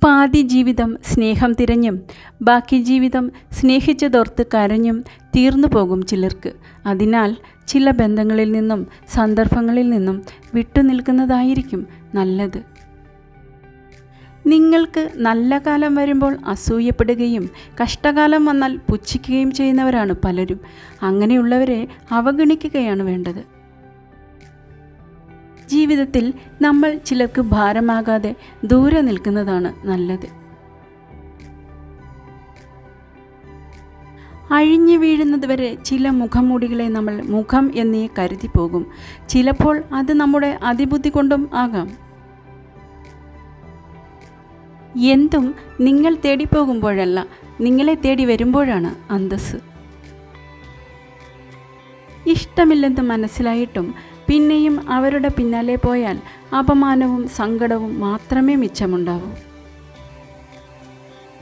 പാതി ജീവിതം സ്നേഹം തിരഞ്ഞും ബാക്കി ജീവിതം സ്നേഹിച്ചതോർത്ത് കരഞ്ഞും തീർന്നു പോകും ചിലർക്ക്. അതിനാൽ ചില ബന്ധങ്ങളിൽ നിന്നും സന്ദർഭങ്ങളിൽ നിന്നും വിട്ടുനിൽക്കുന്നതായിരിക്കും നല്ലത്. നിങ്ങൾക്ക് നല്ല കാലം വരുമ്പോൾ അസൂയപ്പെടുകയും കഷ്ടകാലം വന്നാൽ പുച്ഛിക്കുകയും ചെയ്യുന്നവരാണ് പലരും. അങ്ങനെയുള്ളവരെ അവഗണിക്കുകയാണ് വേണ്ടത്. ജീവിതത്തിൽ നമ്മൾ ചിലർക്ക് ഭാരമാകാതെ ദൂരെ നിൽക്കുന്നതാണ് നല്ലത്. അഴിഞ്ഞു വീഴുന്നതുവരെ ചില മുഖംമൂടികളെ നമ്മൾ മുഖം എന്നേ കരുതി പോകും. ചിലപ്പോൾ അത് നമ്മുടെ അതിബുദ്ധി കൊണ്ടും ആകാം. എന്തും നിങ്ങൾ തേടിപ്പോകുമ്പോഴല്ല, നിങ്ങളെ തേടി വരുമ്പോഴാണ് അന്തസ്സ്. ഇഷ്ടമില്ലെന്ന് മനസ്സിലായിട്ടും പിന്നെയും അവരുടെ പിന്നാലെ പോയാൽ അപമാനവും സങ്കടവും മാത്രമേ മിച്ചമുണ്ടാവൂ.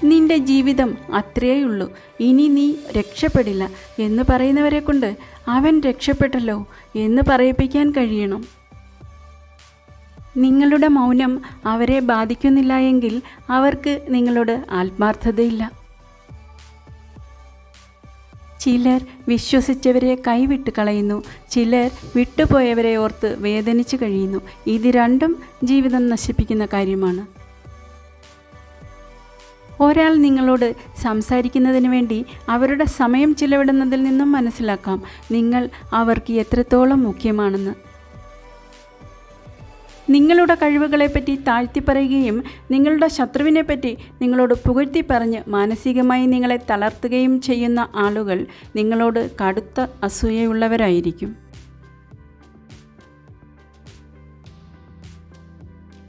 നിന്റെ ജീവിതം അത്രയേയുള്ളൂ, ഇനി നീ രക്ഷപ്പെടില്ല എന്ന് പറയുന്നവരെ കൊണ്ട് അവൻ രക്ഷപ്പെട്ടല്ലോ എന്ന് പറയിപ്പിക്കാൻ കഴിയണം. നിങ്ങളുടെ മൗനം അവരെ ബാധിക്കുന്നില്ല എങ്കിൽ അവർക്ക് നിങ്ങളോട് ആത്മാർത്ഥതയില്ല. ചിലർ വിശ്വസിച്ചവരെ കൈവിട്ട് കളയുന്നു, ചിലർ വിട്ടുപോയവരെ ഓർത്ത് വേദനിച്ചു കഴിയുന്നു. ഇത് രണ്ടും ജീവിതം നശിപ്പിക്കുന്ന കാര്യമാണ്. ഒരാൾ നിങ്ങളോട് സംസാരിക്കുന്നതിന് വേണ്ടി അവരുടെ സമയം ചിലവിടുന്നതിൽ നിന്നും മനസ്സിലാക്കാം നിങ്ങൾ അവർക്ക് എത്രത്തോളം മുഖ്യമാണെന്ന്. നിങ്ങളുടെ കഴിവുകളെപ്പറ്റി താഴ്ത്തി പറയുകയും നിങ്ങളുടെ ശത്രുവിനെപ്പറ്റി നിങ്ങളോട് പുകഴ്ത്തി പറഞ്ഞ് മാനസികമായി നിങ്ങളെ തളർത്തുകയും ചെയ്യുന്ന ആളുകൾ നിങ്ങളോട് കടുത്ത അസൂയയുള്ളവരായിരിക്കും.